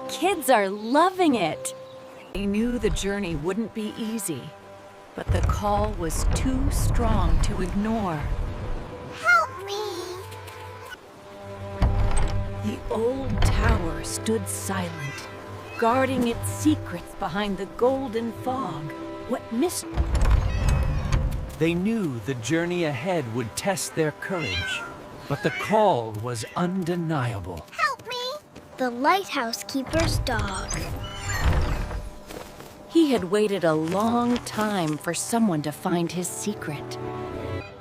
kids are loving it. They knew the journey wouldn't be easy, but the call was too strong to ignore. Help me! The old tower stood silent, guarding its secrets behind the golden fog. What mystery? They knew the journey ahead would test their courage, but the call was undeniable. Help me! The lighthouse keeper's dog. He had waited a long time for someone to find his secret.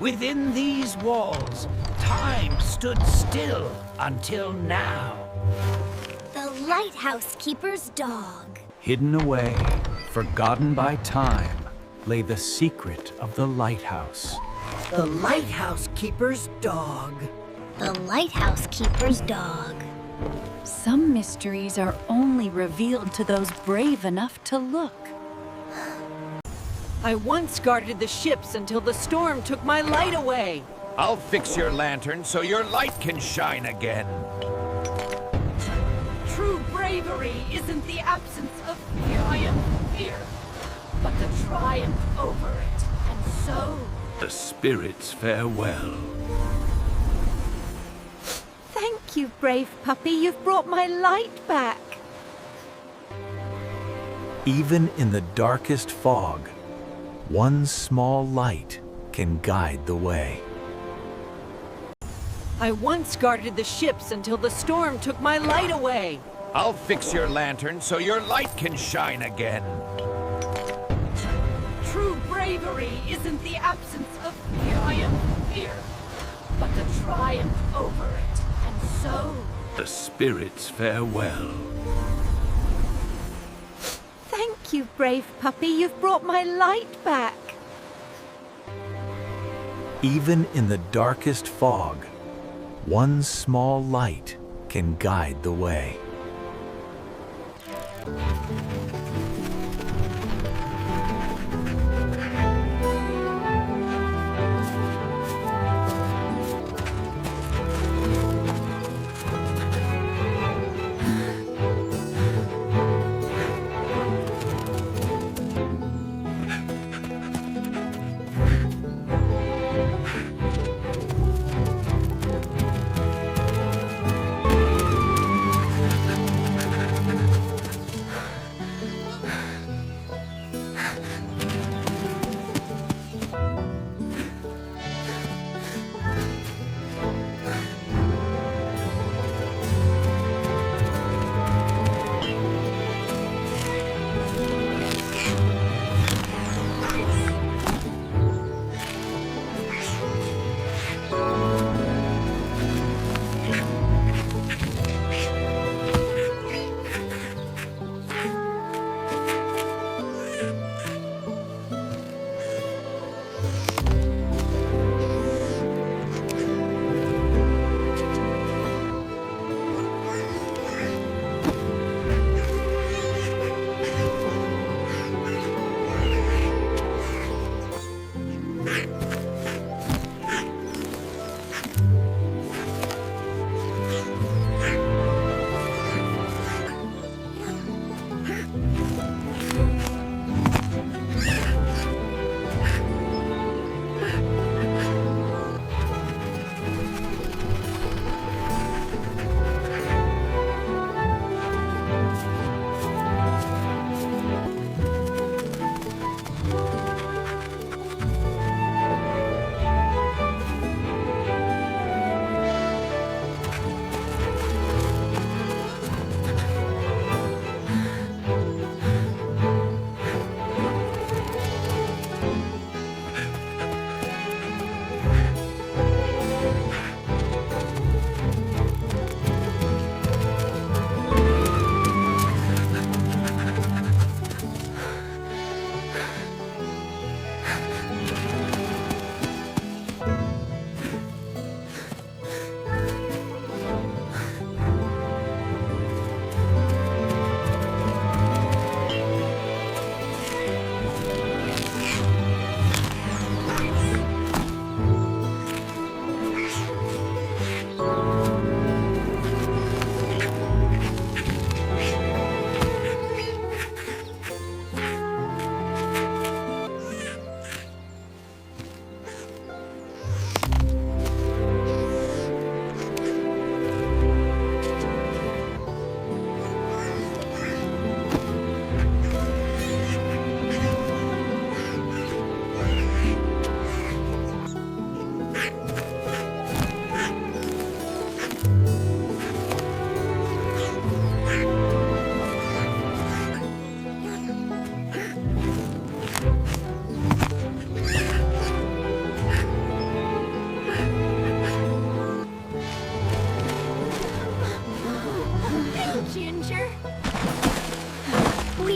Within these walls, time stood still until now. The lighthouse keeper's dog. Hidden away, forgotten by time, lay the secret of the lighthouse. The lighthouse keeper's dog. The lighthouse keeper's dog. Some mysteries are only revealed to those brave enough to look. I once guarded the ships until the storm took my light away. I'll fix your lantern so your light can shine again. True bravery isn't the absence of fear, but the triumph over it. And so, The spirits farewell. thank you, brave puppy. You've brought my light back. Even in the darkest fog, one small light can guide the way. I once guarded the ships until the storm took my light away. I'll fix your lantern so your light can shine again. True bravery isn't the absence of fear, but the triumph over it. And so, The spirits farewell. thank you, brave puppy. You've brought my light back. Even in the darkest fog, one small light can guide the way.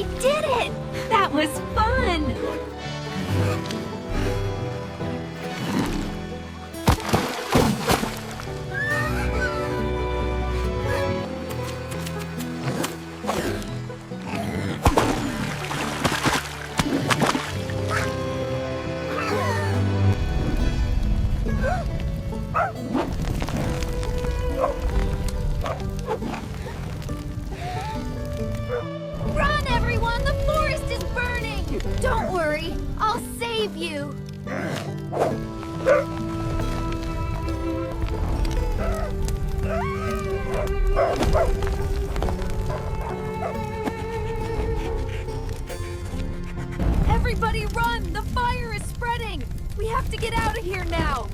We did it! That was fun! Run, everyone! The forest is burning! Don't worry, I'll save you. Everybody run! The fire is spreading! We have to get out of here now!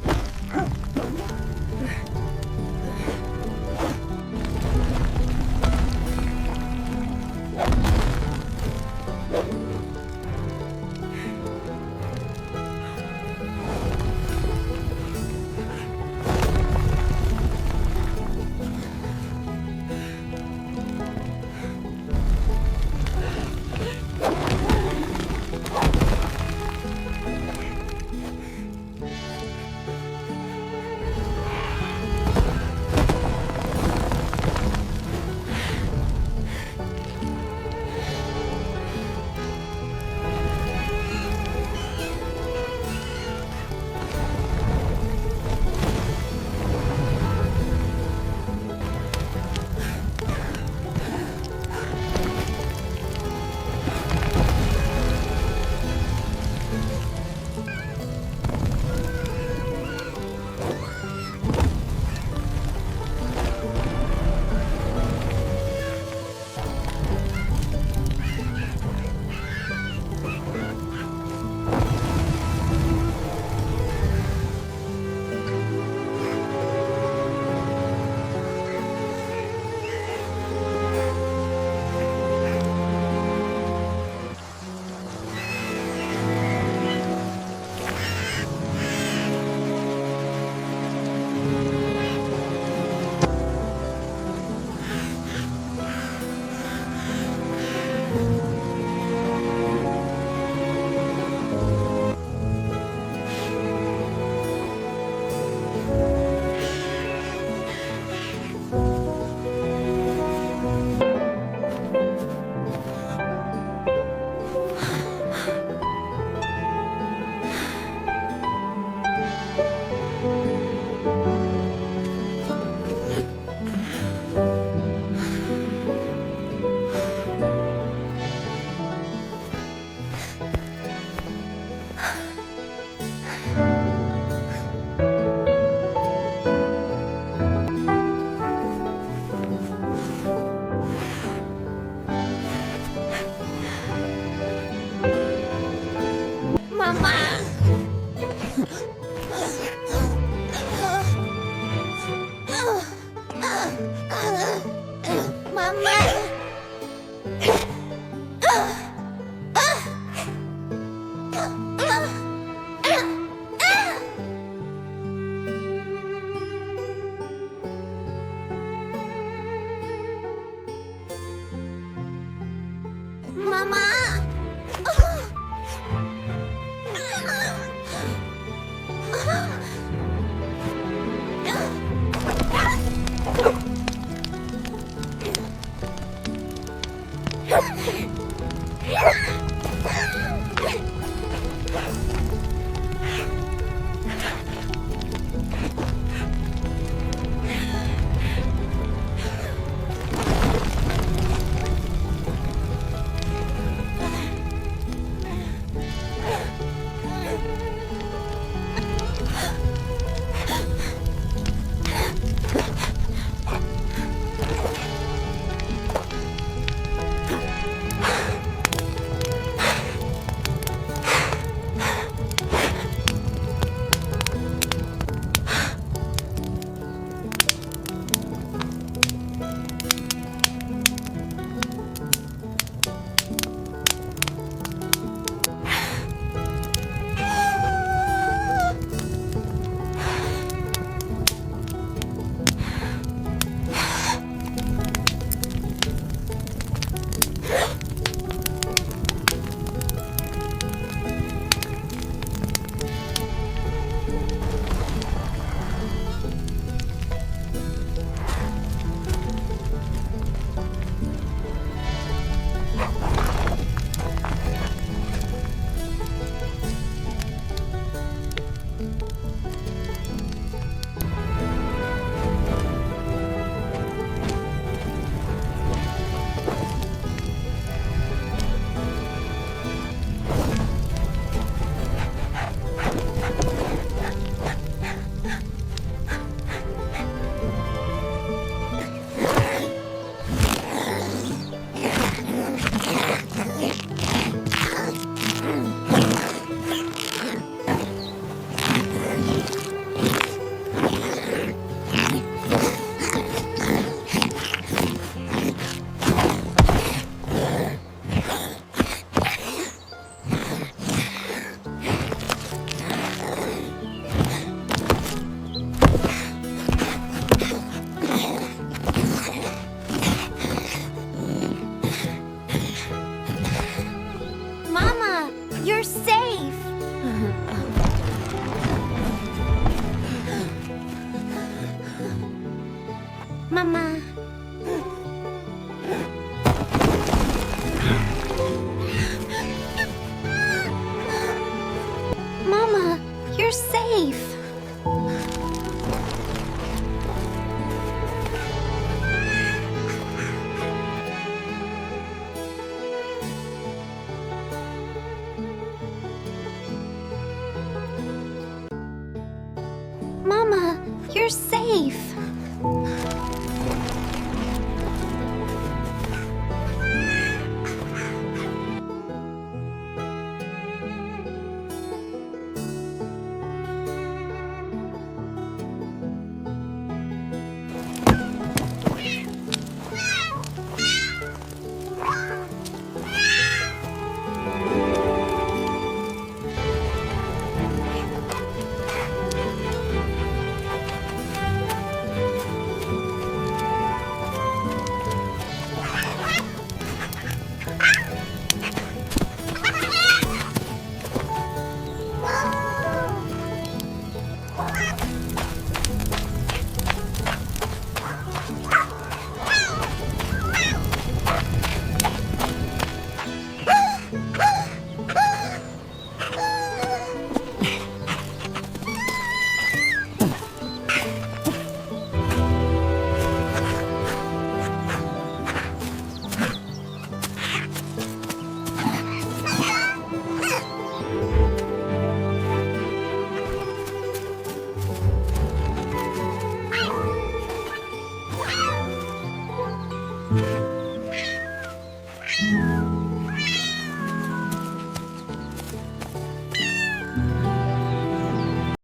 you're safe.